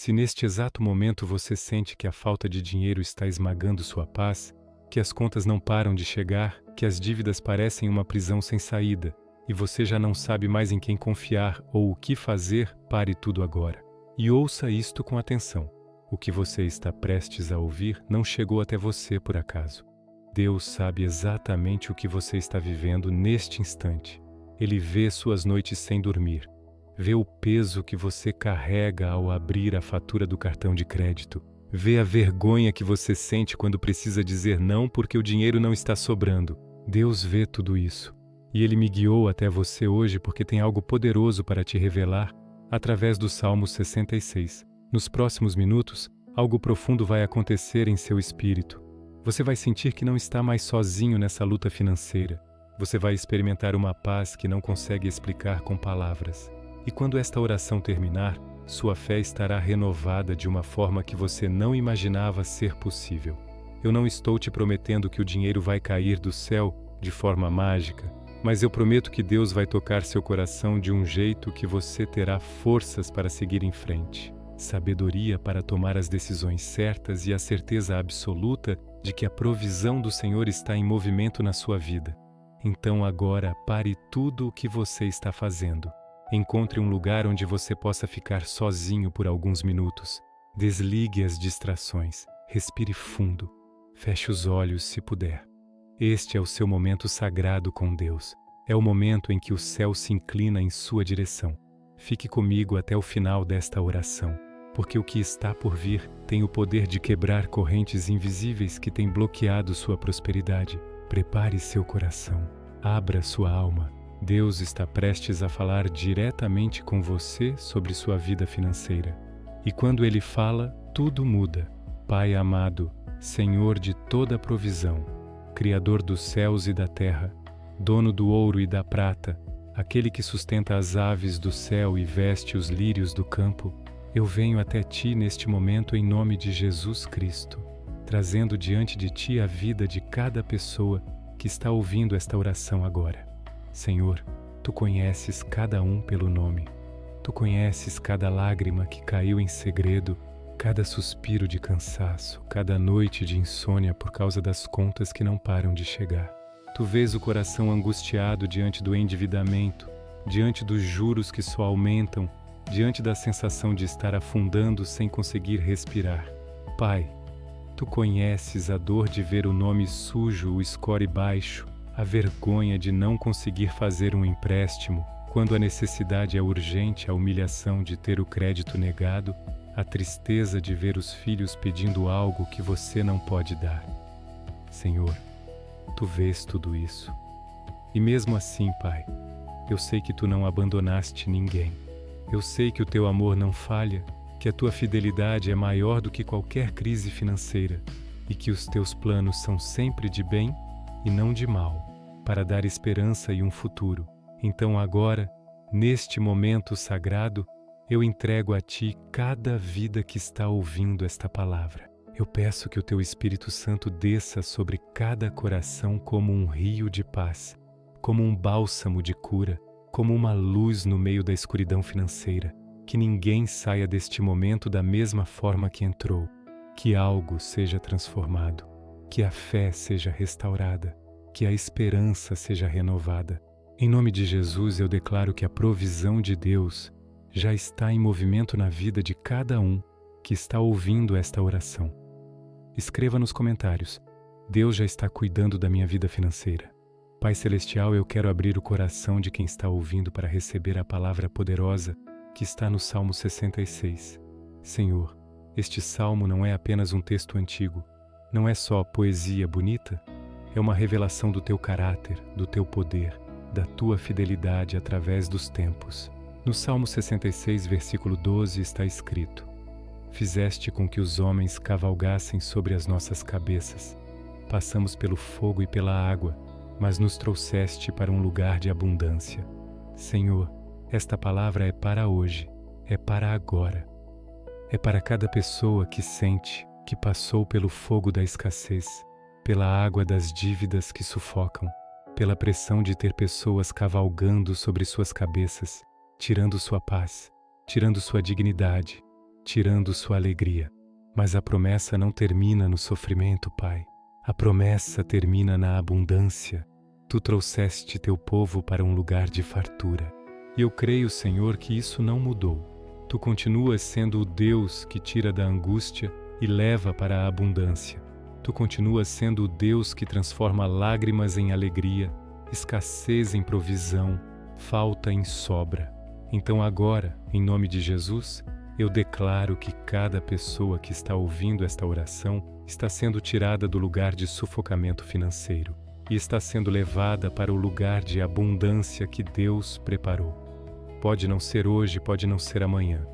Se neste exato momento você sente que a falta de dinheiro está esmagando sua paz, que as contas não param de chegar, que as dívidas parecem uma prisão sem saída, e você já não sabe mais em quem confiar ou o que fazer, pare tudo agora. E ouça isto com atenção. O que você está prestes a ouvir não chegou até você por acaso. Deus sabe exatamente o que você está vivendo neste instante. Ele vê suas noites sem dormir. Vê o peso que você carrega ao abrir a fatura do cartão de crédito. Vê a vergonha que você sente quando precisa dizer não porque o dinheiro não está sobrando. Deus vê tudo isso. E Ele me guiou até você hoje porque tem algo poderoso para te revelar através do Salmo 66. Nos próximos minutos, algo profundo vai acontecer em seu espírito. Você vai sentir que não está mais sozinho nessa luta financeira. Você vai experimentar uma paz que não consegue explicar com palavras. E quando esta oração terminar, sua fé estará renovada de uma forma que você não imaginava ser possível. Eu não estou te prometendo que o dinheiro vai cair do céu de forma mágica, mas eu prometo que Deus vai tocar seu coração de um jeito que você terá forças para seguir em frente, sabedoria para tomar as decisões certas e a certeza absoluta de que a provisão do Senhor está em movimento na sua vida. Então agora pare tudo o que você está fazendo. Encontre um lugar onde você possa ficar sozinho por alguns minutos. Desligue as distrações. Respire fundo. Feche os olhos se puder. Este é o seu momento sagrado com Deus. É o momento em que o céu se inclina em sua direção. Fique comigo até o final desta oração, porque o que está por vir tem o poder de quebrar correntes invisíveis que têm bloqueado sua prosperidade. Prepare seu coração. Abra sua alma. Deus está prestes a falar diretamente com você sobre sua vida financeira. E quando Ele fala, tudo muda. Pai amado, Senhor de toda a provisão, Criador dos céus e da terra, dono do ouro e da prata, aquele que sustenta as aves do céu e veste os lírios do campo, eu venho até Ti neste momento em nome de Jesus Cristo, trazendo diante de Ti a vida de cada pessoa que está ouvindo esta oração agora. Senhor, Tu conheces cada um pelo nome. Tu conheces cada lágrima que caiu em segredo, cada suspiro de cansaço, cada noite de insônia por causa das contas que não param de chegar. Tu vês o coração angustiado diante do endividamento, diante dos juros que só aumentam, diante da sensação de estar afundando sem conseguir respirar. Pai, Tu conheces a dor de ver o nome sujo, o score baixo, a vergonha de não conseguir fazer um empréstimo, quando a necessidade é urgente, a humilhação de ter o crédito negado, a tristeza de ver os filhos pedindo algo que você não pode dar. Senhor, Tu vês tudo isso. E mesmo assim, Pai, eu sei que Tu não abandonaste ninguém. Eu sei que o Teu amor não falha, que a Tua fidelidade é maior do que qualquer crise financeira e que os Teus planos são sempre de bem e não de mal, para dar esperança e um futuro. Então agora, neste momento sagrado, eu entrego a Ti cada vida que está ouvindo esta palavra. Eu peço que o Teu Espírito Santo desça sobre cada coração como um rio de paz, como um bálsamo de cura, como uma luz no meio da escuridão financeira. Que ninguém saia deste momento da mesma forma que entrou. Que algo seja transformado. Que a fé seja restaurada, que a esperança seja renovada. Em nome de Jesus, eu declaro que a provisão de Deus já está em movimento na vida de cada um que está ouvindo esta oração. Escreva nos comentários: Deus já está cuidando da minha vida financeira. Pai Celestial, eu quero abrir o coração de quem está ouvindo para receber a palavra poderosa que está no Salmo 66. Senhor, este salmo não é apenas um texto antigo, não é só poesia bonita, é uma revelação do Teu caráter, do Teu poder, da Tua fidelidade através dos tempos. No Salmo 66, versículo 12, está escrito: Fizeste com que os homens cavalgassem sobre as nossas cabeças. Passamos pelo fogo e pela água, mas nos trouxeste para um lugar de abundância. Senhor, esta palavra é para hoje, é para agora. É para cada pessoa que sente que passou pelo fogo da escassez, pela água das dívidas que sufocam, pela pressão de ter pessoas cavalgando sobre suas cabeças, tirando sua paz, tirando sua dignidade, tirando sua alegria. Mas a promessa não termina no sofrimento, Pai. A promessa termina na abundância. Tu trouxeste teu povo para um lugar de fartura. E eu creio, Senhor, que isso não mudou. Tu continuas sendo o Deus que tira da angústia e leva para a abundância. Tu continuas sendo o Deus que transforma lágrimas em alegria, escassez em provisão, falta em sobra. Então agora, em nome de Jesus, eu declaro que cada pessoa que está ouvindo esta oração está sendo tirada do lugar de sufocamento financeiro e está sendo levada para o lugar de abundância que Deus preparou. Pode não ser hoje, pode não ser amanhã,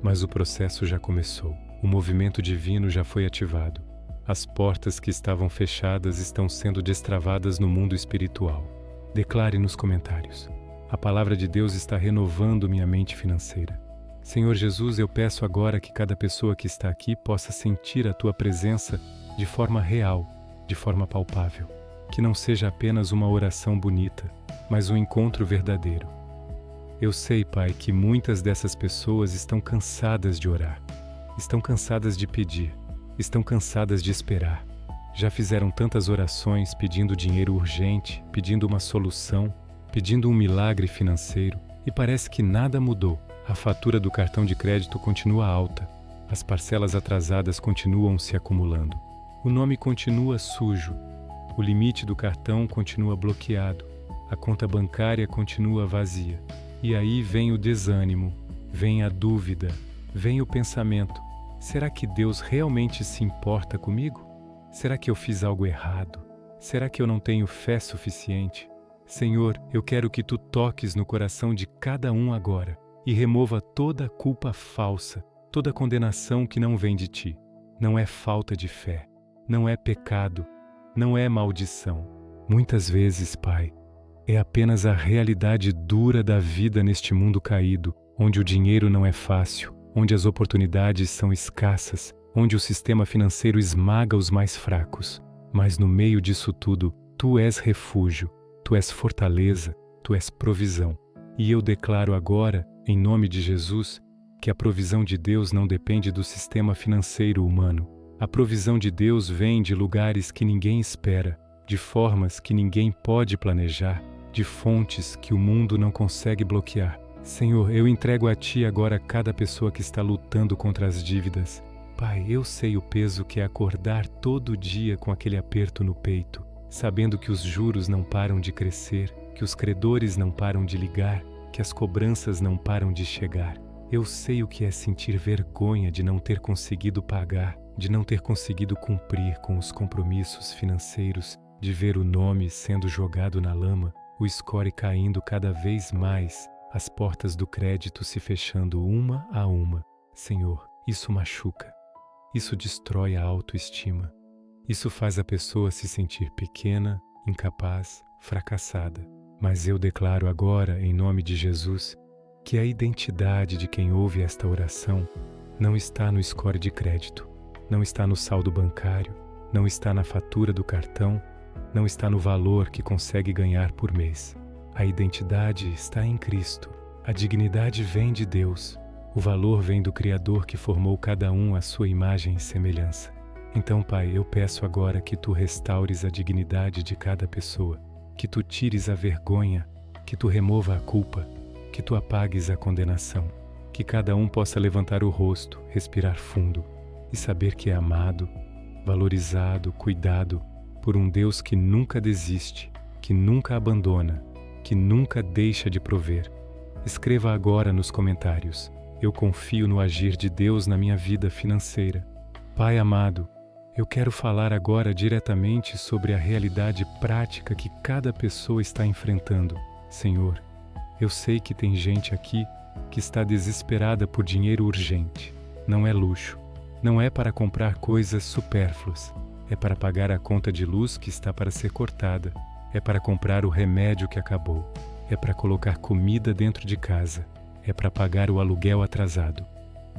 mas o processo já começou. O movimento divino já foi ativado. As portas que estavam fechadas estão sendo destravadas no mundo espiritual. Declare nos comentários. A palavra de Deus está renovando minha mente financeira. Senhor Jesus, eu peço agora que cada pessoa que está aqui possa sentir a Tua presença de forma real, de forma palpável. Que não seja apenas uma oração bonita, mas um encontro verdadeiro. Eu sei, Pai, que muitas dessas pessoas estão cansadas de orar, estão cansadas de pedir, estão cansadas de esperar. Já fizeram tantas orações pedindo dinheiro urgente, pedindo uma solução, pedindo um milagre financeiro, e parece que nada mudou. A fatura do cartão de crédito continua alta, as parcelas atrasadas continuam se acumulando, o nome continua sujo, o limite do cartão continua bloqueado, a conta bancária continua vazia. E aí vem o desânimo, vem a dúvida, vem o pensamento: será que Deus realmente se importa comigo? Será que eu fiz algo errado? Será que eu não tenho fé suficiente? Senhor, eu quero que Tu toques no coração de cada um agora e remova toda a culpa falsa, toda a condenação que não vem de Ti. Não é falta de fé, não é pecado, não é maldição. Muitas vezes, Pai, é apenas a realidade dura da vida neste mundo caído, onde o dinheiro não é fácil, onde as oportunidades são escassas, onde o sistema financeiro esmaga os mais fracos. Mas no meio disso tudo, Tu és refúgio, Tu és fortaleza, Tu és provisão. E eu declaro agora, em nome de Jesus, que a provisão de Deus não depende do sistema financeiro humano. A provisão de Deus vem de lugares que ninguém espera, de formas que ninguém pode planejar, de fontes que o mundo não consegue bloquear. Senhor, eu entrego a Ti agora cada pessoa que está lutando contra as dívidas. Pai, eu sei o peso que é acordar todo dia com aquele aperto no peito, sabendo que os juros não param de crescer, que os credores não param de ligar, que as cobranças não param de chegar. Eu sei o que é sentir vergonha de não ter conseguido pagar, de não ter conseguido cumprir com os compromissos financeiros, de ver o nome sendo jogado na lama, o score caindo cada vez mais, as portas do crédito se fechando uma a uma. Senhor, isso machuca, isso destrói a autoestima, isso faz a pessoa se sentir pequena, incapaz, fracassada. Mas eu declaro agora, em nome de Jesus, que a identidade de quem ouve esta oração não está no score de crédito, não está no saldo bancário, não está na fatura do cartão, não está no valor que consegue ganhar por mês. A identidade está em Cristo. A dignidade vem de Deus. O valor vem do Criador que formou cada um à sua imagem e semelhança. Então, Pai, eu peço agora que Tu restaures a dignidade de cada pessoa, que Tu tires a vergonha, que Tu remova a culpa, que Tu apagues a condenação, que cada um possa levantar o rosto, respirar fundo e saber que é amado, valorizado, cuidado por um Deus que nunca desiste, que nunca abandona, que nunca deixa de prover. Escreva agora nos comentários: eu confio no agir de Deus na minha vida financeira. Pai amado, eu quero falar agora diretamente sobre a realidade prática que cada pessoa está enfrentando. Senhor, eu sei que tem gente aqui que está desesperada por dinheiro urgente. Não é luxo, não é para comprar coisas supérfluas. É para pagar a conta de luz que está para ser cortada. É para comprar o remédio que acabou. É para colocar comida dentro de casa. É para pagar o aluguel atrasado.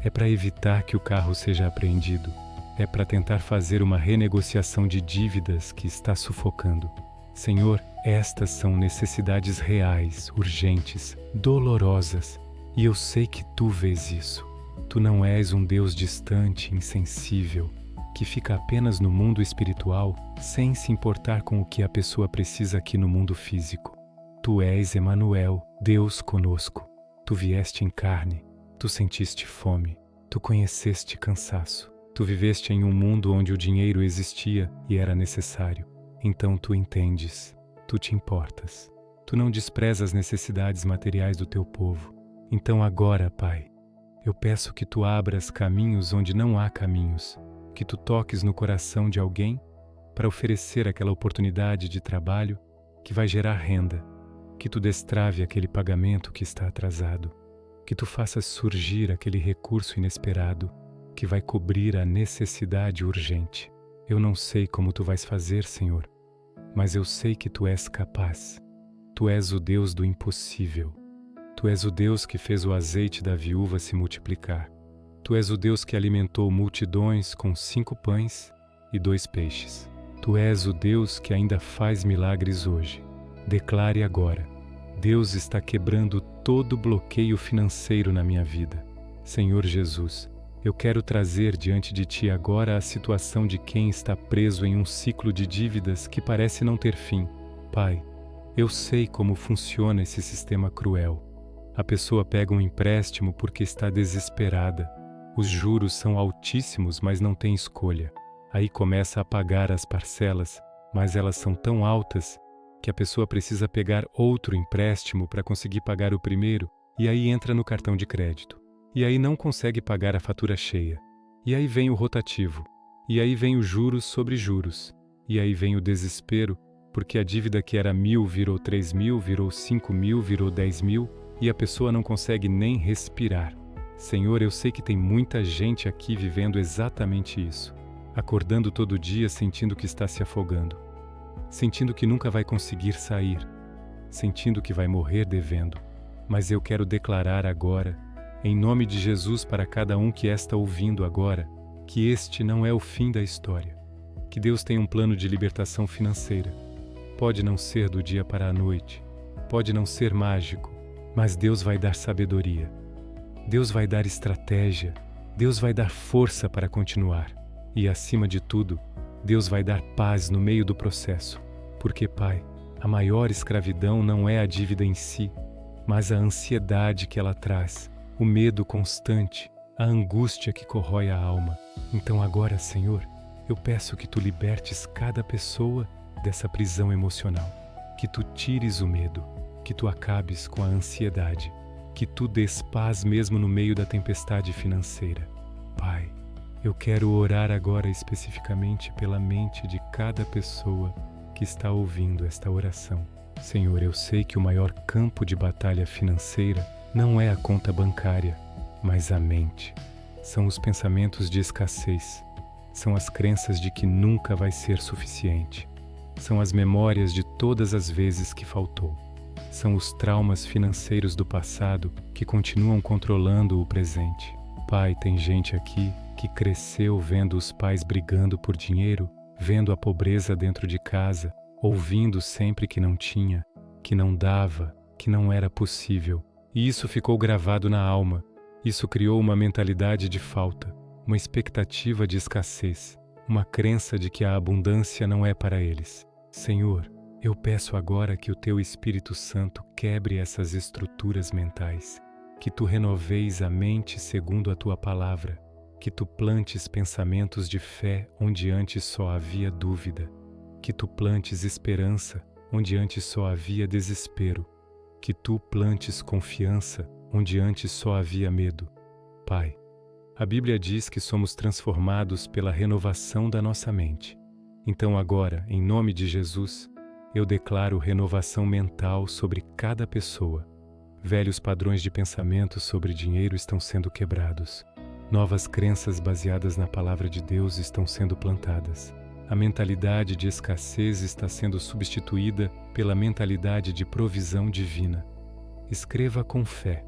É para evitar que o carro seja apreendido. É para tentar fazer uma renegociação de dívidas que está sufocando. Senhor, estas são necessidades reais, urgentes, dolorosas. E eu sei que Tu vês isso. Tu não és um Deus distante, insensível, que fica apenas no mundo espiritual sem se importar com o que a pessoa precisa aqui no mundo físico. Tu és Emanuel, Deus conosco. Tu vieste em carne, tu sentiste fome, tu conheceste cansaço. Tu viveste em um mundo onde o dinheiro existia e era necessário. Então tu entendes, tu te importas. Tu não desprezas as necessidades materiais do teu povo. Então agora, Pai, eu peço que tu abras caminhos onde não há caminhos, que tu toques no coração de alguém para oferecer aquela oportunidade de trabalho que vai gerar renda, que tu destrave aquele pagamento que está atrasado, que tu faças surgir aquele recurso inesperado que vai cobrir a necessidade urgente. Eu não sei como tu vais fazer, Senhor, mas eu sei que tu és capaz. Tu és o Deus do impossível. Tu és o Deus que fez o azeite da viúva se multiplicar. Tu és o Deus que alimentou multidões com 5 pães e 2 peixes. Tu és o Deus que ainda faz milagres hoje. Declare agora: Deus está quebrando todo bloqueio financeiro na minha vida. Senhor Jesus, eu quero trazer diante de Ti agora a situação de quem está preso em um ciclo de dívidas que parece não ter fim. Pai, eu sei como funciona esse sistema cruel. A pessoa pega um empréstimo porque está desesperada. Os juros são altíssimos, mas não tem escolha. Aí começa a pagar as parcelas, mas elas são tão altas que a pessoa precisa pegar outro empréstimo para conseguir pagar o primeiro, e aí entra no cartão de crédito. E aí não consegue pagar a fatura cheia. E aí vem o rotativo. E aí vem os juros sobre juros. E aí vem o desespero, porque a dívida que era 1.000 virou 3.000, virou 5.000, virou 10.000, e a pessoa não consegue nem respirar. Senhor, eu sei que tem muita gente aqui vivendo exatamente isso, acordando todo dia sentindo que está se afogando, sentindo que nunca vai conseguir sair, sentindo que vai morrer devendo. Mas eu quero declarar agora, em nome de Jesus, para cada um que está ouvindo agora, que este não é o fim da história, que Deus tem um plano de libertação financeira. Pode não ser do dia para a noite, pode não ser mágico, mas Deus vai dar sabedoria, Deus vai dar estratégia, Deus vai dar força para continuar. E acima de tudo, Deus vai dar paz no meio do processo. Porque, Pai, a maior escravidão não é a dívida em si, mas a ansiedade que ela traz, o medo constante, a angústia que corrói a alma. Então agora, Senhor, eu peço que Tu libertes cada pessoa dessa prisão emocional, que Tu tires o medo, que Tu acabes com a ansiedade, que Tu dês paz mesmo no meio da tempestade financeira. Pai, eu quero orar agora especificamente pela mente de cada pessoa que está ouvindo esta oração. Senhor, eu sei que o maior campo de batalha financeira não é a conta bancária, mas a mente. São os pensamentos de escassez, são as crenças de que nunca vai ser suficiente, são as memórias de todas as vezes que faltou. São os traumas financeiros do passado que continuam controlando o presente. Pai, tem gente aqui que cresceu vendo os pais brigando por dinheiro, vendo a pobreza dentro de casa, ouvindo sempre que não tinha, que não dava, que não era possível. E isso ficou gravado na alma. Isso criou uma mentalidade de falta, uma expectativa de escassez, uma crença de que a abundância não é para eles. Senhor, eu peço agora que o Teu Espírito Santo quebre essas estruturas mentais, que Tu renoveis a mente segundo a Tua palavra, que Tu plantes pensamentos de fé onde antes só havia dúvida, que Tu plantes esperança onde antes só havia desespero, que Tu plantes confiança onde antes só havia medo. Pai, a Bíblia diz que somos transformados pela renovação da nossa mente. Então agora, em nome de Jesus, eu declaro renovação mental sobre cada pessoa. Velhos padrões de pensamento sobre dinheiro estão sendo quebrados. Novas crenças baseadas na palavra de Deus estão sendo plantadas. A mentalidade de escassez está sendo substituída pela mentalidade de provisão divina. Escreva com fé: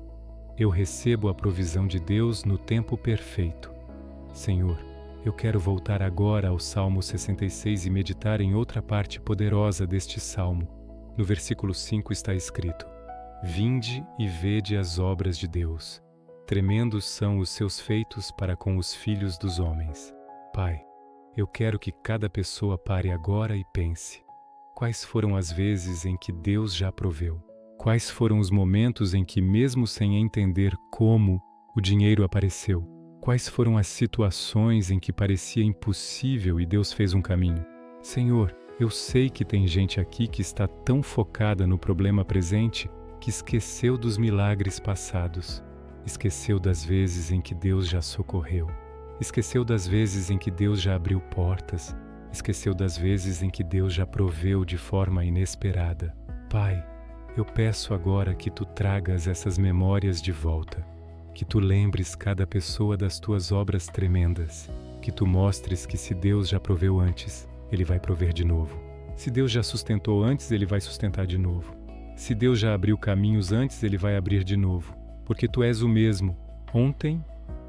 eu recebo a provisão de Deus no tempo perfeito. Senhor, eu quero voltar agora ao Salmo 66 e meditar em outra parte poderosa deste salmo. No versículo 5 está escrito: Vinde e vede as obras de Deus, tremendos são os seus feitos para com os filhos dos homens. Pai, eu quero que cada pessoa pare agora e pense: quais foram as vezes em que Deus já proveu? Quais foram os momentos em que, mesmo sem entender como, o dinheiro apareceu? Quais foram as situações em que parecia impossível e Deus fez um caminho? Senhor, eu sei que tem gente aqui que está tão focada no problema presente que esqueceu dos milagres passados, esqueceu das vezes em que Deus já socorreu, esqueceu das vezes em que Deus já abriu portas, esqueceu das vezes em que Deus já proveu de forma inesperada. Pai, eu peço agora que Tu tragas essas memórias de volta, que Tu lembres cada pessoa das Tuas obras tremendas, que Tu mostres que se Deus já proveu antes, Ele vai prover de novo. Se Deus já sustentou antes, Ele vai sustentar de novo. Se Deus já abriu caminhos antes, Ele vai abrir de novo, porque Tu és o mesmo, ontem,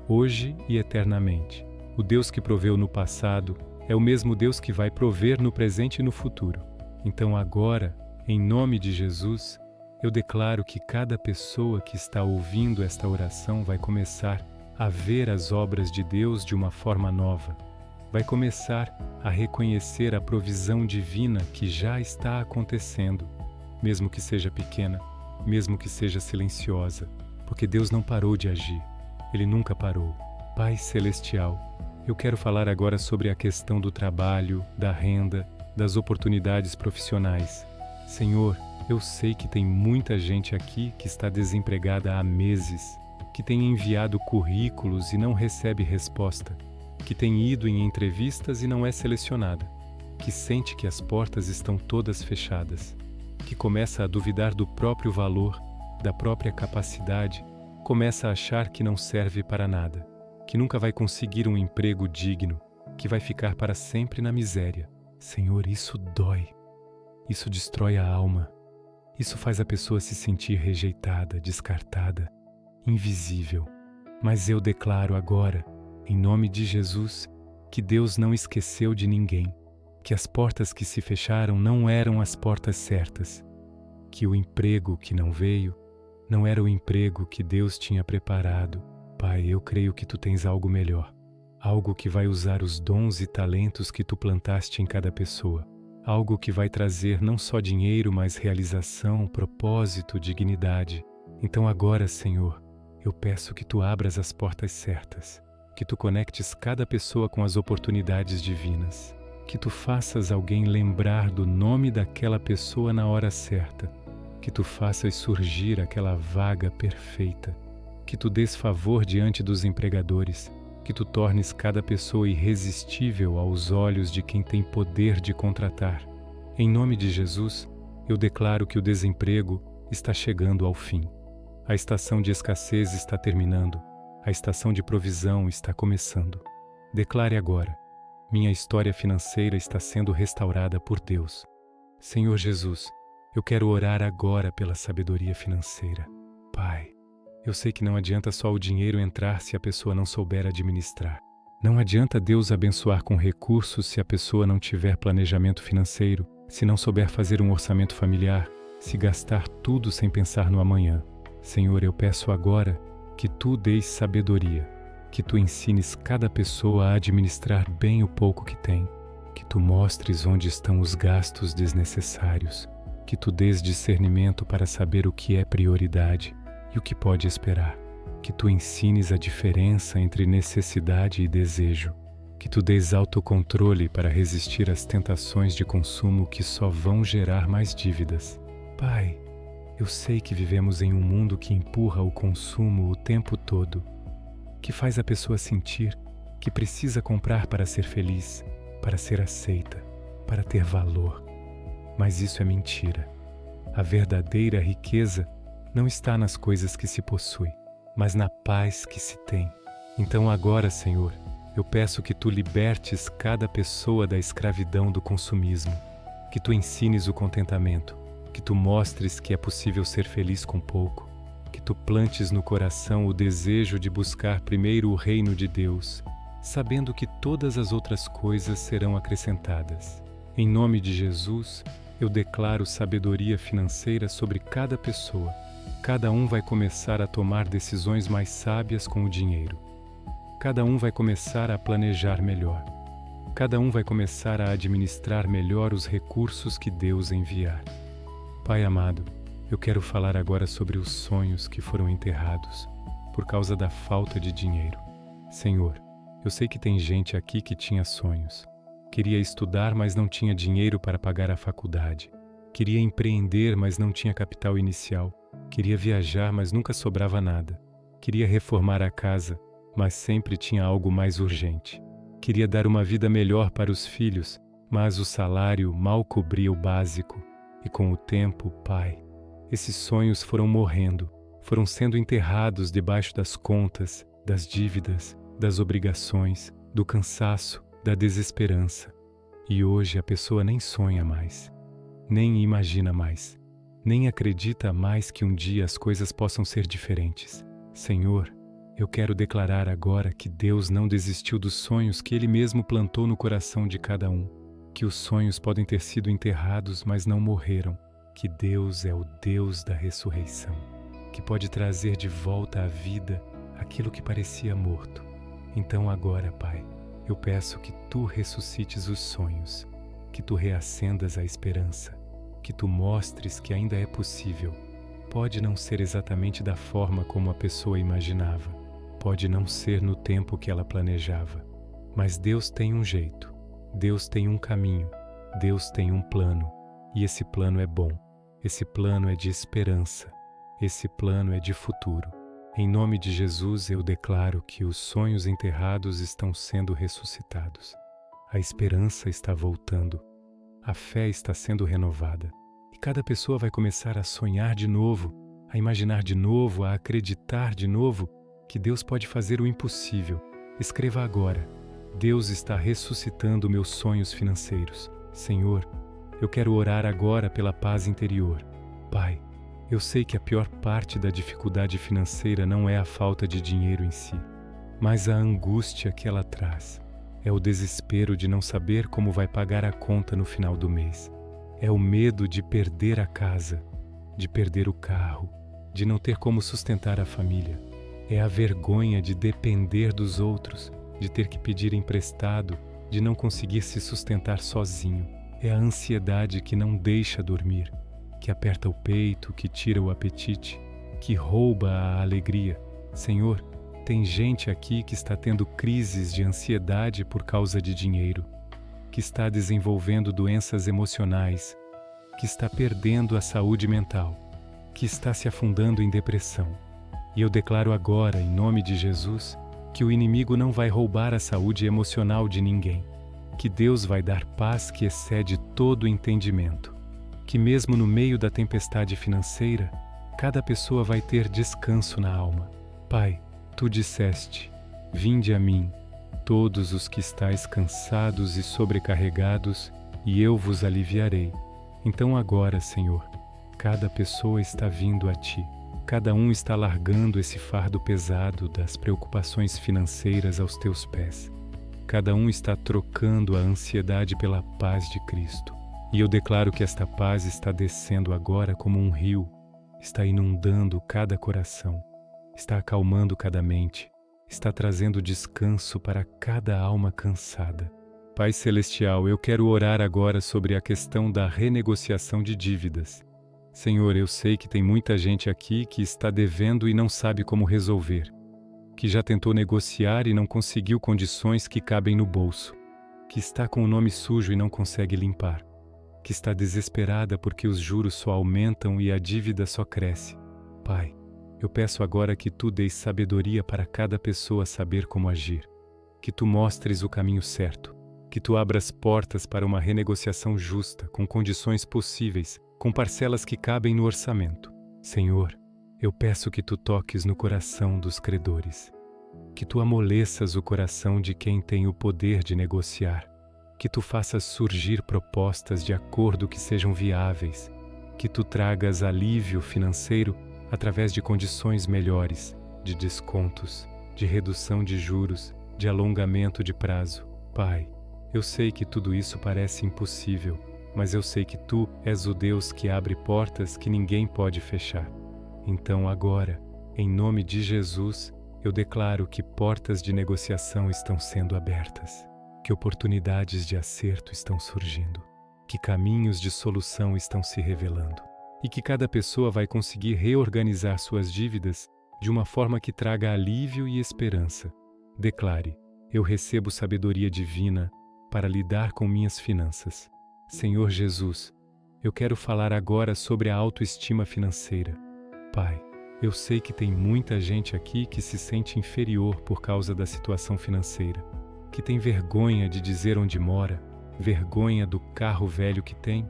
hoje e eternamente. O Deus que proveu no passado é o mesmo Deus que vai prover no presente e no futuro. Então agora, em nome de Jesus, eu declaro que cada pessoa que está ouvindo esta oração vai começar a ver as obras de Deus de uma forma nova. Vai começar a reconhecer a provisão divina que já está acontecendo, mesmo que seja pequena, mesmo que seja silenciosa, porque Deus não parou de agir. Ele nunca parou. Pai Celestial, eu quero falar agora sobre a questão do trabalho, da renda, das oportunidades profissionais. Senhor, eu sei que tem muita gente aqui que está desempregada há meses, que tem enviado currículos e não recebe resposta, que tem ido em entrevistas e não é selecionada, que sente que as portas estão todas fechadas, que começa a duvidar do próprio valor, da própria capacidade, começa a achar que não serve para nada, que nunca vai conseguir um emprego digno, que vai ficar para sempre na miséria. Senhor, isso dói. Isso destrói a alma. Isso faz a pessoa se sentir rejeitada, descartada, invisível. Mas eu declaro agora, em nome de Jesus, que Deus não esqueceu de ninguém, que as portas que se fecharam não eram as portas certas, que o emprego que não veio não era o emprego que Deus tinha preparado. Pai, eu creio que Tu tens algo melhor, algo que vai usar os dons e talentos que Tu plantaste em cada pessoa, algo que vai trazer não só dinheiro, mas realização, propósito, dignidade. Então agora, Senhor, eu peço que Tu abras as portas certas, que Tu conectes cada pessoa com as oportunidades divinas, que Tu faças alguém lembrar do nome daquela pessoa na hora certa, que Tu faças surgir aquela vaga perfeita, que Tu dês favor diante dos empregadores, que Tu tornes cada pessoa irresistível aos olhos de quem tem poder de contratar. Em nome de Jesus, eu declaro que o desemprego está chegando ao fim. A estação de escassez está terminando. A estação de provisão está começando. Declare agora: minha história financeira está sendo restaurada por Deus. Senhor Jesus, eu quero orar agora pela sabedoria financeira. Pai, eu sei que não adianta só o dinheiro entrar se a pessoa não souber administrar. Não adianta Deus abençoar com recursos se a pessoa não tiver planejamento financeiro, se não souber fazer um orçamento familiar, se gastar tudo sem pensar no amanhã. Senhor, eu peço agora que Tu deis sabedoria, que Tu ensines cada pessoa a administrar bem o pouco que tem, que Tu mostres onde estão os gastos desnecessários, que Tu dês discernimento para saber o que é prioridade e o que pode esperar, que Tu ensines a diferença entre necessidade e desejo, que Tu dês autocontrole para resistir às tentações de consumo que só vão gerar mais dívidas. Pai, eu sei que vivemos em um mundo que empurra o consumo o tempo todo, que faz a pessoa sentir que precisa comprar para ser feliz, para ser aceita, para ter valor. Mas isso é mentira. A verdadeira riqueza não está nas coisas que se possui, mas na paz que se tem. Então agora, Senhor, eu peço que Tu libertes cada pessoa da escravidão do consumismo, que Tu ensines o contentamento, que Tu mostres que é possível ser feliz com pouco, que Tu plantes no coração o desejo de buscar primeiro o reino de Deus, sabendo que todas as outras coisas serão acrescentadas. Em nome de Jesus, eu declaro sabedoria financeira sobre cada pessoa, Cada um vai começar a tomar decisões mais sábias com o dinheiro. Cada um vai começar a planejar melhor. Cada um vai começar a administrar melhor os recursos que Deus enviar. Pai amado, eu quero falar agora sobre os sonhos que foram enterrados por causa da falta de dinheiro. Senhor, eu sei que tem gente aqui que tinha sonhos. Queria estudar, mas não tinha dinheiro para pagar a faculdade. Queria empreender, mas não tinha capital inicial. Queria viajar, mas nunca sobrava nada. Queria reformar a casa, mas sempre tinha algo mais urgente. Queria dar uma vida melhor para os filhos, mas o salário mal cobria o básico. E com o tempo, Pai, esses sonhos foram morrendo, foram sendo enterrados debaixo das contas, das dívidas, das obrigações, do cansaço, da desesperança. E hoje a pessoa nem sonha mais, nem imagina mais, nem acredita mais que um dia as coisas possam ser diferentes. Senhor, eu quero declarar agora que Deus não desistiu dos sonhos que Ele mesmo plantou no coração de cada um, que os sonhos podem ter sido enterrados, mas não morreram, que Deus é o Deus da ressurreição, que pode trazer de volta à vida aquilo que parecia morto. Então agora, Pai, eu peço que Tu ressuscites os sonhos, que Tu reacendas a esperança, que Tu mostres que ainda é possível. Pode não ser exatamente da forma como a pessoa imaginava, pode não ser no tempo que ela planejava, mas Deus tem um jeito, Deus tem um caminho, Deus tem um plano, e esse plano é bom, esse plano é de esperança, esse plano é de futuro. Em nome de Jesus eu declaro que os sonhos enterrados estão sendo ressuscitados. A esperança está voltando. A fé está sendo renovada. E cada pessoa vai começar a sonhar de novo, a imaginar de novo, a acreditar de novo que Deus pode fazer o impossível. Escreva agora: Deus está ressuscitando meus sonhos financeiros. Senhor, eu quero orar agora pela paz interior. Pai, eu sei que a pior parte da dificuldade financeira não é a falta de dinheiro em si, mas a angústia que ela traz. É o desespero de não saber como vai pagar a conta no final do mês. É o medo de perder a casa, de perder o carro, de não ter como sustentar a família. É a vergonha de depender dos outros, de ter que pedir emprestado, de não conseguir se sustentar sozinho. É a ansiedade que não deixa dormir, que aperta o peito, que tira o apetite, que rouba a alegria. Senhor, tem gente aqui que está tendo crises de ansiedade por causa de dinheiro, que está desenvolvendo doenças emocionais, que está perdendo a saúde mental, que está se afundando em depressão. E eu declaro agora, em nome de Jesus, que o inimigo não vai roubar a saúde emocional de ninguém, que Deus vai dar paz que excede todo o entendimento, que mesmo no meio da tempestade financeira, cada pessoa vai ter descanso na alma. Pai, Tu disseste: vinde a mim, todos os que estáis cansados e sobrecarregados, e eu vos aliviarei. Então agora, Senhor, cada pessoa está vindo a Ti. Cada um está largando esse fardo pesado das preocupações financeiras aos Teus pés. Cada um está trocando a ansiedade pela paz de Cristo. E eu declaro que esta paz está descendo agora como um rio, está inundando cada coração, está acalmando cada mente, está trazendo descanso para cada alma cansada. Pai Celestial, eu quero orar agora sobre a questão da renegociação de dívidas. Senhor, eu sei que tem muita gente aqui que está devendo e não sabe como resolver, que já tentou negociar e não conseguiu condições que cabem no bolso, que está com o nome sujo e não consegue limpar, que está desesperada porque os juros só aumentam e a dívida só cresce. Pai, eu peço agora que Tu deis sabedoria para cada pessoa saber como agir, que Tu mostres o caminho certo, que Tu abras portas para uma renegociação justa, com condições possíveis, com parcelas que cabem no orçamento. Senhor, eu peço que Tu toques no coração dos credores, que Tu amoleças o coração de quem tem o poder de negociar, que Tu faças surgir propostas de acordo que sejam viáveis, que Tu tragas alívio financeiro através de condições melhores, de descontos, de redução de juros, de alongamento de prazo. Pai, eu sei que tudo isso parece impossível, mas eu sei que Tu és o Deus que abre portas que ninguém pode fechar. Então agora, em nome de Jesus, eu declaro que portas de negociação estão sendo abertas, que oportunidades de acerto estão surgindo, que caminhos de solução estão se revelando e que cada pessoa vai conseguir reorganizar suas dívidas de uma forma que traga alívio e esperança. Declare: eu recebo sabedoria divina para lidar com minhas finanças. Senhor Jesus, eu quero falar agora sobre a autoestima financeira. Pai, eu sei que tem muita gente aqui que se sente inferior por causa da situação financeira, que tem vergonha de dizer onde mora, vergonha do carro velho que tem,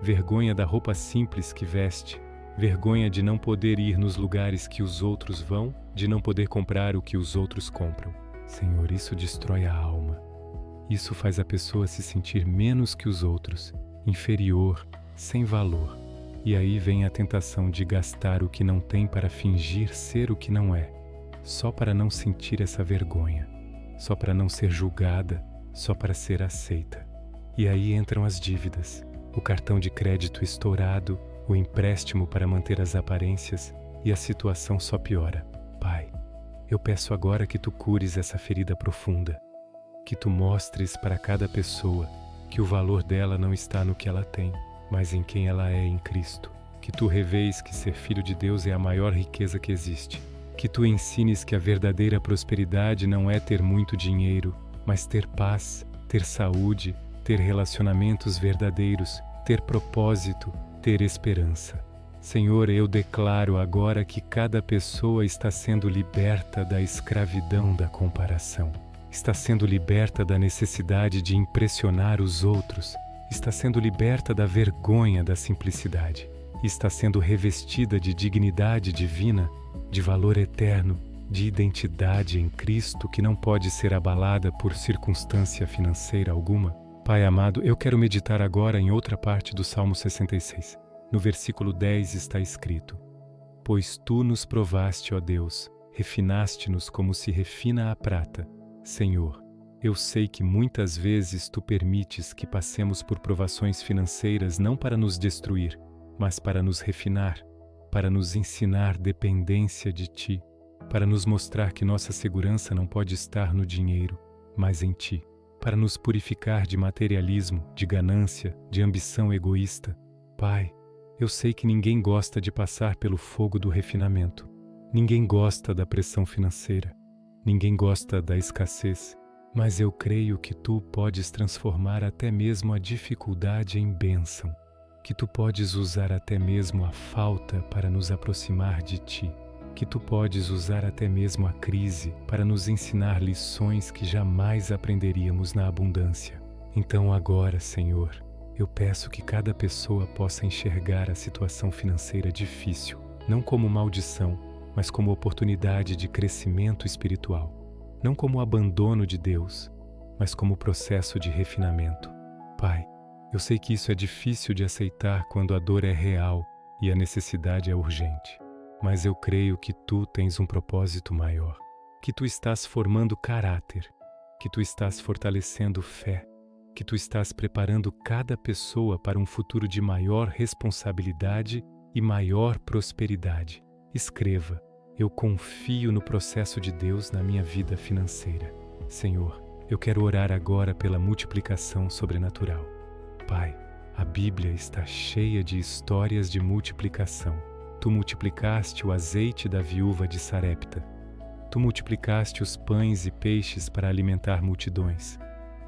vergonha da roupa simples que veste, vergonha de não poder ir nos lugares que os outros vão, de não poder comprar o que os outros compram. Senhor, isso destrói a alma. Isso faz a pessoa se sentir menos que os outros, inferior, sem valor. E aí vem a tentação de gastar o que não tem para fingir ser o que não é, só para não sentir essa vergonha, só para não ser julgada, só para ser aceita. E aí entram as dívidas, o cartão de crédito estourado, o empréstimo para manter as aparências, e a situação só piora. Pai, eu peço agora que tu cures essa ferida profunda, que tu mostres para cada pessoa que o valor dela não está no que ela tem, mas em quem ela é em Cristo. Que tu reveles que ser filho de Deus é a maior riqueza que existe. Que tu ensines que a verdadeira prosperidade não é ter muito dinheiro, mas ter paz, ter saúde, ter relacionamentos verdadeiros, ter propósito, ter esperança. Senhor, eu declaro agora que cada pessoa está sendo liberta da escravidão da comparação. Está sendo liberta da necessidade de impressionar os outros. Está sendo liberta da vergonha da simplicidade. Está sendo revestida de dignidade divina, de valor eterno, de identidade em Cristo que não pode ser abalada por circunstância financeira alguma. Pai amado, eu quero meditar agora em outra parte do Salmo 66. No versículo 10 está escrito: Pois tu nos provaste, ó Deus, refinaste-nos como se refina a prata. Senhor, eu sei que muitas vezes tu permites que passemos por provações financeiras não para nos destruir, mas para nos refinar, para nos ensinar dependência de ti, para nos mostrar que nossa segurança não pode estar no dinheiro, mas em ti, para nos purificar de materialismo, de ganância, de ambição egoísta. Pai, eu sei que ninguém gosta de passar pelo fogo do refinamento. Ninguém gosta da pressão financeira. Ninguém gosta da escassez. Mas eu creio que tu podes transformar até mesmo a dificuldade em bênção. Que tu podes usar até mesmo a falta para nos aproximar de ti. Que tu podes usar até mesmo a crise para nos ensinar lições que jamais aprenderíamos na abundância. Então agora, Senhor, eu peço que cada pessoa possa enxergar a situação financeira difícil, não como maldição, mas como oportunidade de crescimento espiritual. Não como abandono de Deus, mas como processo de refinamento. Pai, eu sei que isso é difícil de aceitar quando a dor é real e a necessidade é urgente. Mas eu creio que tu tens um propósito maior, que tu estás formando caráter, que tu estás fortalecendo fé, que tu estás preparando cada pessoa para um futuro de maior responsabilidade e maior prosperidade. Escreva: eu confio no processo de Deus na minha vida financeira. Senhor, eu quero orar agora pela multiplicação sobrenatural. Pai, a Bíblia está cheia de histórias de multiplicação. Tu multiplicaste o azeite da viúva de Sarepta. Tu multiplicaste os pães e peixes para alimentar multidões.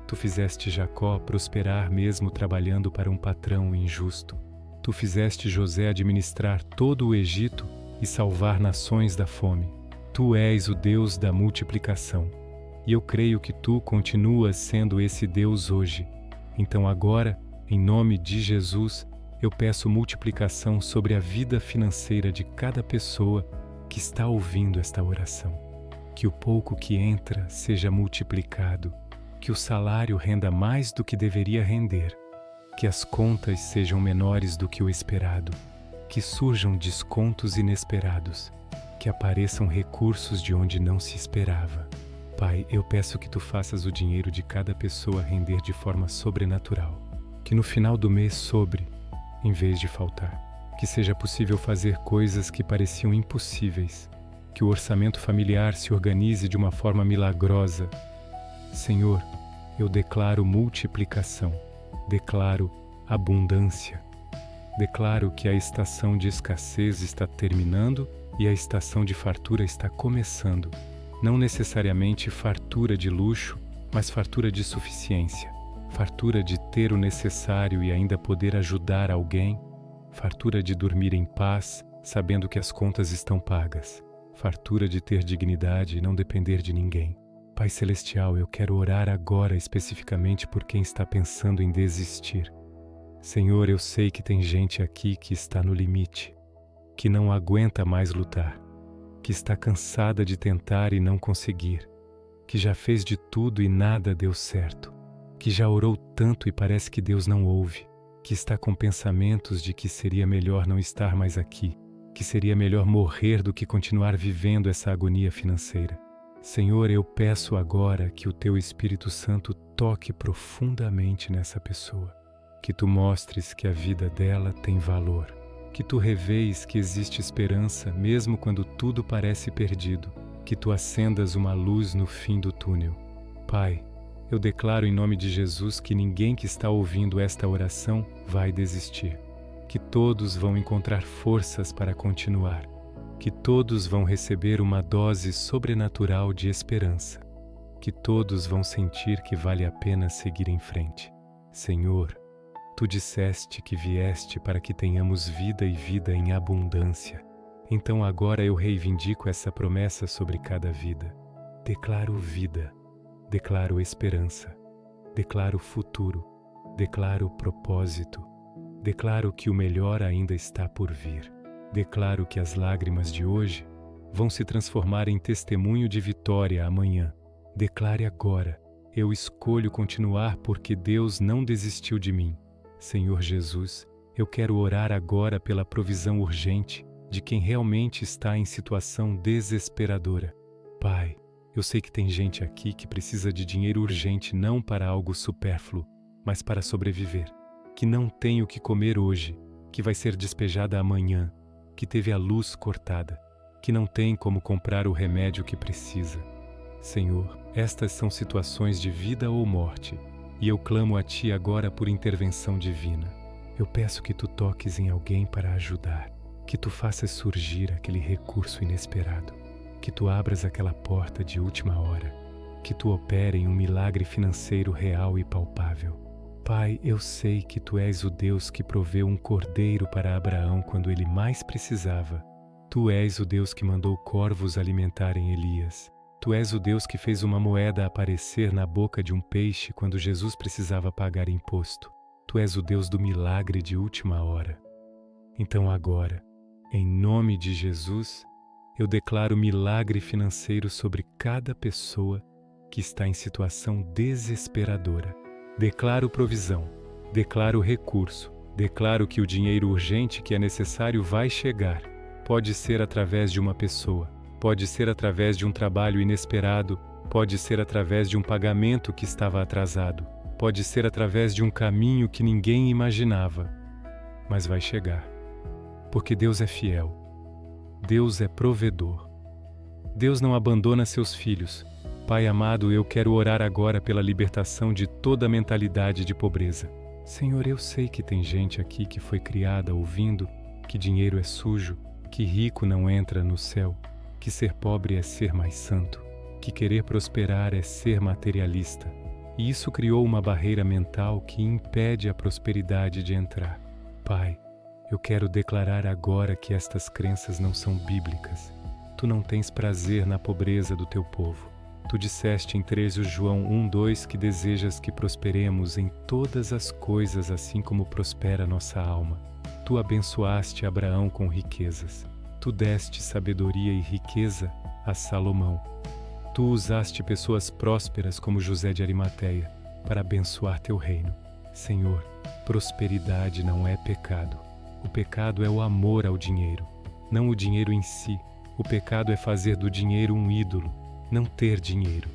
Tu fizeste Jacó prosperar mesmo trabalhando para um patrão injusto. Tu fizeste José administrar todo o Egito e salvar nações da fome. Tu és o Deus da multiplicação. E eu creio que tu continuas sendo esse Deus hoje. Então agora, em nome de Jesus, eu peço multiplicação sobre a vida financeira de cada pessoa que está ouvindo esta oração. Que o pouco que entra seja multiplicado, que o salário renda mais do que deveria render, que as contas sejam menores do que o esperado, que surjam descontos inesperados, que apareçam recursos de onde não se esperava. Pai, eu peço que tu faças o dinheiro de cada pessoa render de forma sobrenatural, que no final do mês sobre, em vez de faltar. Que seja possível fazer coisas que pareciam impossíveis. Que o orçamento familiar se organize de uma forma milagrosa. Senhor, eu declaro multiplicação, declaro abundância. Declaro que a estação de escassez está terminando e a estação de fartura está começando. Não necessariamente fartura de luxo, mas fartura de suficiência. Fartura de ter o necessário e ainda poder ajudar alguém. Fartura de dormir em paz, sabendo que as contas estão pagas. Fartura de ter dignidade e não depender de ninguém. Pai Celestial, eu quero orar agora especificamente por quem está pensando em desistir. Senhor, eu sei que tem gente aqui que está no limite, que não aguenta mais lutar, que está cansada de tentar e não conseguir, que já fez de tudo e nada deu certo, que já orou tanto e parece que Deus não ouve, que está com pensamentos de que seria melhor não estar mais aqui, que seria melhor morrer do que continuar vivendo essa agonia financeira. Senhor, eu peço agora que o Teu Espírito Santo toque profundamente nessa pessoa, que Tu mostres que a vida dela tem valor, que Tu reveis que existe esperança mesmo quando tudo parece perdido, que Tu acendas uma luz no fim do túnel. Pai, eu declaro em nome de Jesus que ninguém que está ouvindo esta oração vai desistir, que todos vão encontrar forças para continuar, que todos vão receber uma dose sobrenatural de esperança, que todos vão sentir que vale a pena seguir em frente. Senhor, Tu disseste que vieste para que tenhamos vida e vida em abundância. Então agora eu reivindico essa promessa sobre cada vida. Declaro vida, declaro esperança, declaro futuro, declaro propósito, declaro que o melhor ainda está por vir. Declaro que as lágrimas de hoje vão se transformar em testemunho de vitória amanhã. Declare agora, eu escolho continuar porque Deus não desistiu de mim. Senhor Jesus, eu quero orar agora pela provisão urgente de quem realmente está em situação desesperadora. Pai, eu sei que tem gente aqui que precisa de dinheiro urgente não para algo supérfluo, mas para sobreviver, que não tem o que comer hoje, que vai ser despejada amanhã, que teve a luz cortada, que não tem como comprar o remédio que precisa. Senhor, estas são situações de vida ou morte, e eu clamo a Ti agora por intervenção divina. Eu peço que Tu toques em alguém para ajudar, que Tu faças surgir aquele recurso inesperado, que Tu abras aquela porta de última hora, que Tu opere em um milagre financeiro real e palpável. Pai, eu sei que Tu és o Deus que proveu um cordeiro para Abraão quando ele mais precisava. Tu és o Deus que mandou corvos alimentarem Elias. Tu és o Deus que fez uma moeda aparecer na boca de um peixe quando Jesus precisava pagar imposto. Tu és o Deus do milagre de última hora. Então agora, em nome de Jesus, eu declaro milagre financeiro sobre cada pessoa que está em situação desesperadora. Declaro provisão, declaro recurso, declaro que o dinheiro urgente que é necessário vai chegar. Pode ser através de uma pessoa, pode ser através de um trabalho inesperado, pode ser através de um pagamento que estava atrasado, pode ser através de um caminho que ninguém imaginava, mas vai chegar. Porque Deus é fiel, Deus é provedor, Deus não abandona seus filhos. Pai amado, eu quero orar agora pela libertação de toda a mentalidade de pobreza. Senhor, eu sei que tem gente aqui que foi criada ouvindo que dinheiro é sujo, que rico não entra no céu, que ser pobre é ser mais santo, que querer prosperar é ser materialista. E isso criou uma barreira mental que impede a prosperidade de entrar. Pai, eu quero declarar agora que estas crenças não são bíblicas. Tu não tens prazer na pobreza do teu povo. Tu disseste em 13 João 1:2 que desejas que prosperemos em todas as coisas assim como prospera nossa alma. Tu abençoaste Abraão com riquezas. Tu deste sabedoria e riqueza a Salomão. Tu usaste pessoas prósperas como José de Arimateia para abençoar teu reino. Senhor, prosperidade não é pecado. O pecado é o amor ao dinheiro, não o dinheiro em si. O pecado é fazer do dinheiro um ídolo, não ter dinheiro.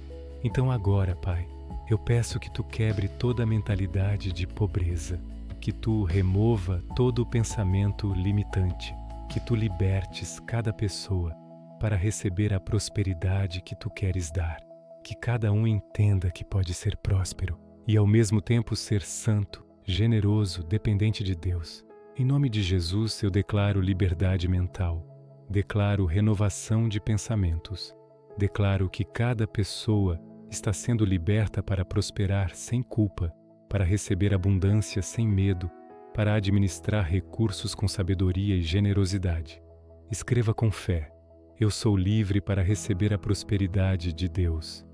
Então agora, Pai, eu peço que Tu quebre toda a mentalidade de pobreza. que tu remova todo o pensamento limitante, que tu libertes cada pessoa para receber a prosperidade que tu queres dar, que cada um entenda que pode ser próspero e ao mesmo tempo ser santo, generoso, dependente de Deus. Em nome de Jesus eu declaro liberdade mental, declaro renovação de pensamentos, declaro que cada pessoa está sendo liberta para prosperar sem culpa, para receber abundância sem medo, para administrar recursos com sabedoria e generosidade. Escreva com fé: eu sou livre para receber a prosperidade de Deus.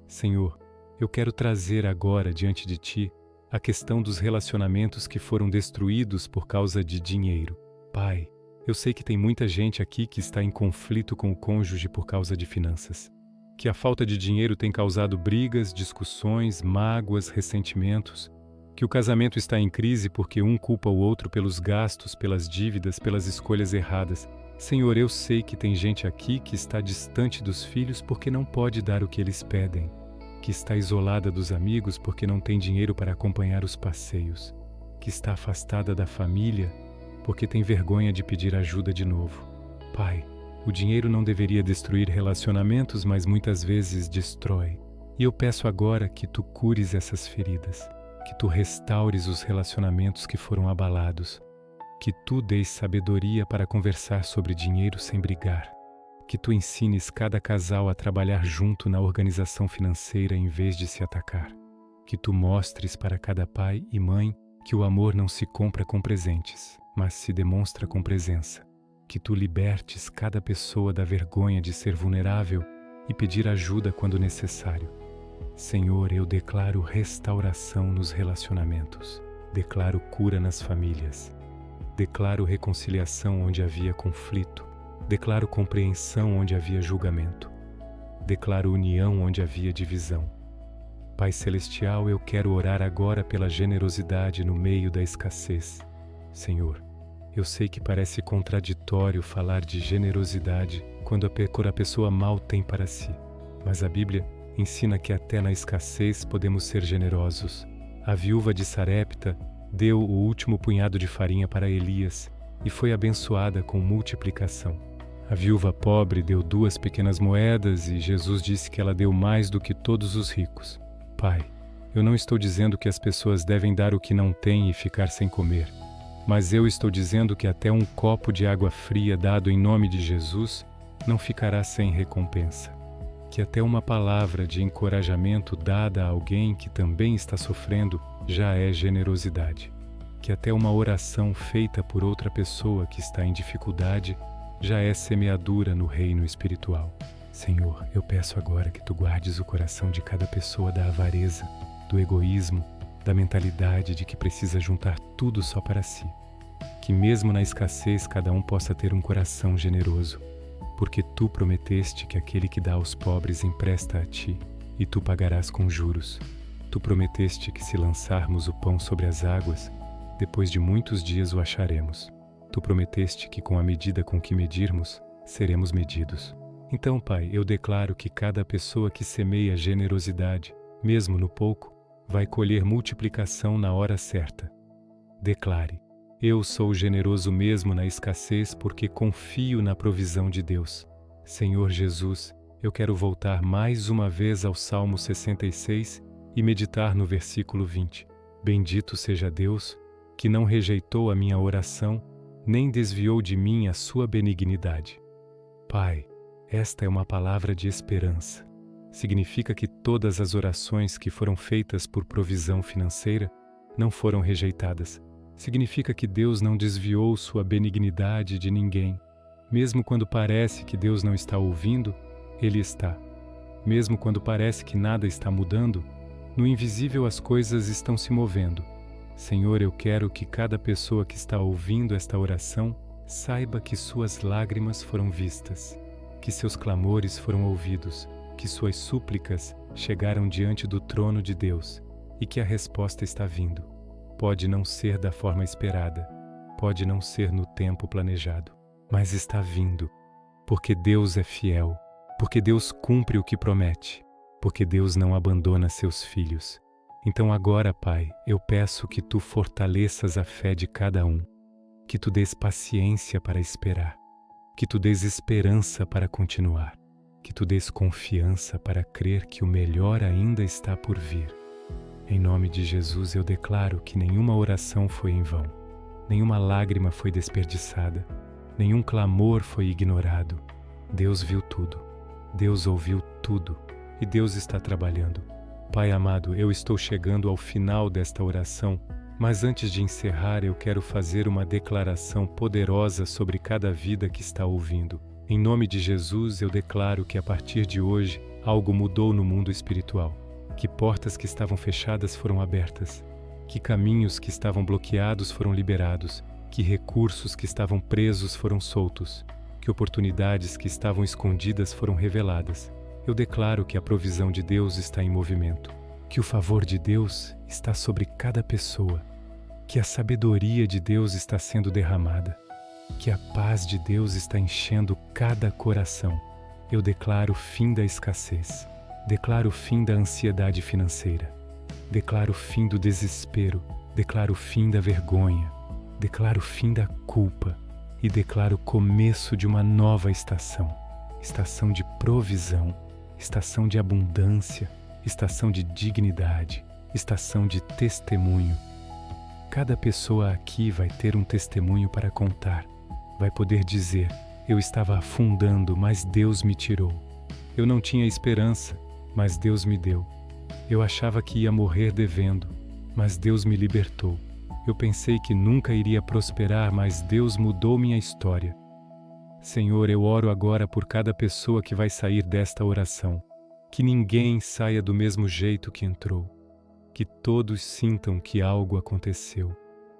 Senhor, eu quero trazer agora diante de Ti a questão dos relacionamentos que foram destruídos por causa de dinheiro. Pai, eu sei que tem muita gente aqui que está em conflito com o cônjuge por causa de finanças, que a falta de dinheiro tem causado brigas, discussões, mágoas, ressentimentos, que o casamento está em crise porque um culpa o outro pelos gastos, pelas dívidas, pelas escolhas erradas. Senhor, eu sei que tem gente aqui que está distante dos filhos porque não pode dar o que eles pedem, que está isolada dos amigos porque não tem dinheiro para acompanhar os passeios, que está afastada da família porque tem vergonha de pedir ajuda de novo. Pai, o dinheiro não deveria destruir relacionamentos, mas muitas vezes destrói. E eu peço agora que tu cures essas feridas, que tu restaures os relacionamentos que foram abalados, que tu dês sabedoria para conversar sobre dinheiro sem brigar, que tu ensines cada casal a trabalhar junto na organização financeira em vez de se atacar, que tu mostres para cada pai e mãe que o amor não se compra com presentes, mas se demonstra com presença, que tu libertes cada pessoa da vergonha de ser vulnerável e pedir ajuda quando necessário. Senhor, eu declaro restauração nos relacionamentos, declaro cura nas famílias, declaro reconciliação onde havia conflito, declaro compreensão onde havia julgamento, declaro união onde havia divisão. Pai Celestial, eu quero orar agora pela generosidade no meio da escassez. Senhor, eu sei que parece contraditório falar de generosidade quando a pessoa mal tem para si, mas a Bíblia ensina que até na escassez podemos ser generosos. A viúva de Sarepta deu o último punhado de farinha para Elias e foi abençoada com multiplicação. A viúva pobre deu 2 pequenas moedas e Jesus disse que ela deu mais do que todos os ricos. Pai, eu não estou dizendo que as pessoas devem dar o que não têm e ficar sem comer, mas eu estou dizendo que até um copo de água fria dado em nome de Jesus não ficará sem recompensa. Que até uma palavra de encorajamento dada a alguém que também está sofrendo já é generosidade. Que até uma oração feita por outra pessoa que está em dificuldade já é semeadura no reino espiritual. Senhor, eu peço agora que tu guardes o coração de cada pessoa da avareza, do egoísmo, da mentalidade de que precisa juntar tudo só para si. Que mesmo na escassez cada um possa ter um coração generoso, porque tu prometeste que aquele que dá aos pobres empresta a ti, e tu pagarás com juros. Tu prometeste que se lançarmos o pão sobre as águas, depois de muitos dias o acharemos. Tu prometeste que com a medida com que medirmos, seremos medidos. Então, Pai, eu declaro que cada pessoa que semeia generosidade, mesmo no pouco, vai colher multiplicação na hora certa. Declare: eu sou generoso mesmo na escassez porque confio na provisão de Deus. Senhor Jesus, eu quero voltar mais uma vez ao Salmo 66 e meditar no versículo 20. Bendito seja Deus, que não rejeitou a minha oração, nem desviou de mim a sua benignidade. Pai, esta é uma palavra de esperança. Significa que todas as orações que foram feitas por provisão financeira não foram rejeitadas. Significa que Deus não desviou sua benignidade de ninguém. Mesmo quando parece que Deus não está ouvindo, Ele está. Mesmo quando parece que nada está mudando, no invisível as coisas estão se movendo. Senhor, eu quero que cada pessoa que está ouvindo esta oração saiba que suas lágrimas foram vistas, que seus clamores foram ouvidos, que suas súplicas chegaram diante do trono de Deus e que a resposta está vindo. Pode não ser da forma esperada, pode não ser no tempo planejado, mas está vindo, porque Deus é fiel, porque Deus cumpre o que promete, porque Deus não abandona seus filhos. Então agora, Pai, eu peço que Tu fortaleças a fé de cada um, que Tu dês paciência para esperar, que Tu dês esperança para continuar, que Tu dês confiança para crer que o melhor ainda está por vir. Em nome de Jesus eu declaro que nenhuma oração foi em vão, nenhuma lágrima foi desperdiçada, nenhum clamor foi ignorado. Deus viu tudo, Deus ouviu tudo e Deus está trabalhando. Pai amado, eu estou chegando ao final desta oração, mas antes de encerrar eu quero fazer uma declaração poderosa sobre cada vida que está ouvindo. Em nome de Jesus eu declaro que a partir de hoje algo mudou no mundo espiritual, que portas que estavam fechadas foram abertas, que caminhos que estavam bloqueados foram liberados, que recursos que estavam presos foram soltos, que oportunidades que estavam escondidas foram reveladas. Eu declaro que a provisão de Deus está em movimento, que o favor de Deus está sobre cada pessoa, que a sabedoria de Deus está sendo derramada, que a paz de Deus está enchendo cada coração. Eu declaro o fim da escassez, declaro o fim da ansiedade financeira, declaro o fim do desespero, declaro o fim da vergonha, declaro o fim da culpa e declaro o começo de uma nova estação, estação de provisão, estação de abundância, estação de dignidade, estação de testemunho. Cada pessoa aqui vai ter um testemunho para contar, vai poder dizer: eu estava afundando, mas Deus me tirou. Eu não tinha esperança, mas Deus me deu. Eu achava que ia morrer devendo, mas Deus me libertou. Eu pensei que nunca iria prosperar, mas Deus mudou minha história. Senhor, eu oro agora por cada pessoa que vai sair desta oração. Que ninguém saia do mesmo jeito que entrou. Que todos sintam que algo aconteceu.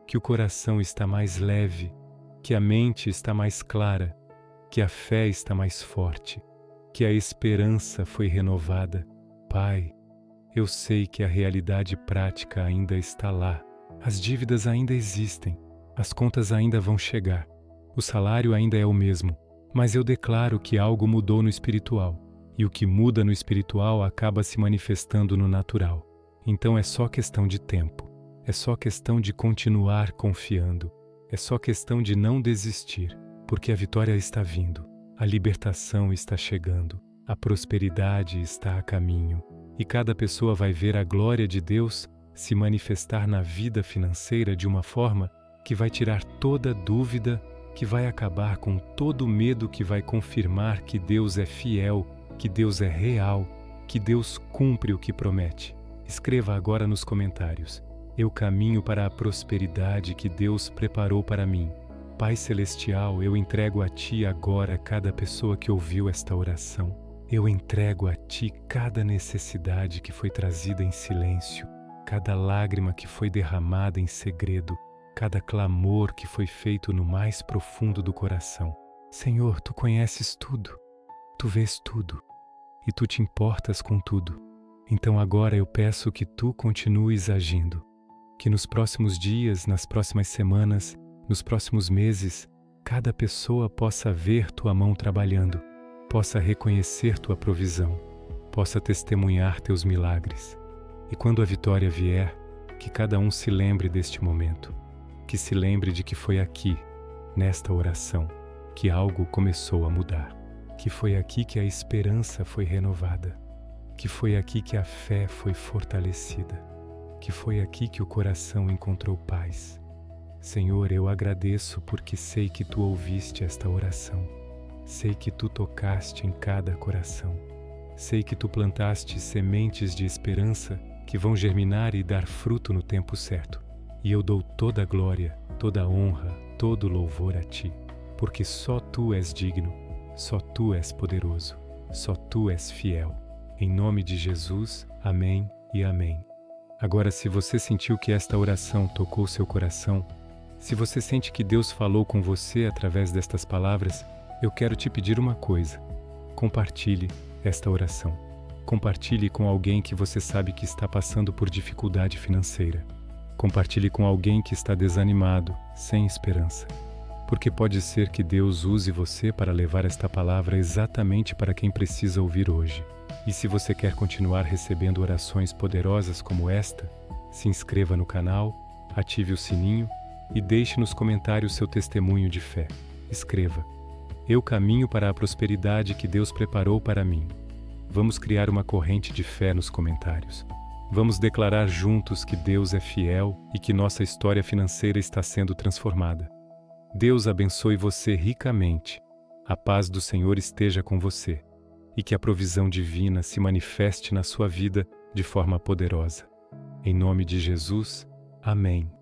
Que o coração está mais leve. Que a mente está mais clara. Que a fé está mais forte. Que a esperança foi renovada. Pai, eu sei que a realidade prática ainda está lá. As dívidas ainda existem. As contas ainda vão chegar. O salário ainda é o mesmo, mas eu declaro que algo mudou no espiritual, e o que muda no espiritual acaba se manifestando no natural. Então é só questão de tempo, é só questão de continuar confiando, é só questão de não desistir, porque a vitória está vindo, a libertação está chegando, a prosperidade está a caminho, e cada pessoa vai ver a glória de Deus se manifestar na vida financeira de uma forma que vai tirar toda dúvida, que vai acabar com todo medo, que vai confirmar que Deus é fiel, que Deus é real, que Deus cumpre o que promete. Escreva agora nos comentários: eu caminho para a prosperidade que Deus preparou para mim. Pai Celestial, eu entrego a Ti agora cada pessoa que ouviu esta oração. Eu entrego a Ti cada necessidade que foi trazida em silêncio, cada lágrima que foi derramada em segredo, cada clamor que foi feito no mais profundo do coração. Senhor, Tu conheces tudo, Tu vês tudo, e Tu te importas com tudo. Então agora eu peço que Tu continues agindo, que nos próximos dias, nas próximas semanas, nos próximos meses, cada pessoa possa ver Tua mão trabalhando, possa reconhecer Tua provisão, possa testemunhar Teus milagres. E quando a vitória vier, que cada um se lembre deste momento, que se lembre de que foi aqui, nesta oração, que algo começou a mudar, que foi aqui que a esperança foi renovada, que foi aqui que a fé foi fortalecida, que foi aqui que o coração encontrou paz. Senhor, eu agradeço porque sei que Tu ouviste esta oração, sei que Tu tocaste em cada coração, sei que Tu plantaste sementes de esperança que vão germinar e dar fruto no tempo certo. E eu dou toda a glória, toda a honra, todo o louvor a Ti, porque só Tu és digno, só Tu és poderoso, só Tu és fiel. Em nome de Jesus, amém e amém. Agora, se você sentiu que esta oração tocou seu coração, se você sente que Deus falou com você através destas palavras, eu quero te pedir uma coisa: compartilhe esta oração. Compartilhe com alguém que você sabe que está passando por dificuldade financeira. Compartilhe com alguém que está desanimado, sem esperança. Porque pode ser que Deus use você para levar esta palavra exatamente para quem precisa ouvir hoje. E se você quer continuar recebendo orações poderosas como esta, se inscreva no canal, ative o sininho e deixe nos comentários seu testemunho de fé. Escreva: Eu caminho para a prosperidade que Deus preparou para mim. Vamos criar uma corrente de fé nos comentários. Vamos declarar juntos que Deus é fiel e que nossa história financeira está sendo transformada. Deus abençoe você ricamente. A paz do Senhor esteja com você e que a provisão divina se manifeste na sua vida de forma poderosa. Em nome de Jesus, amém.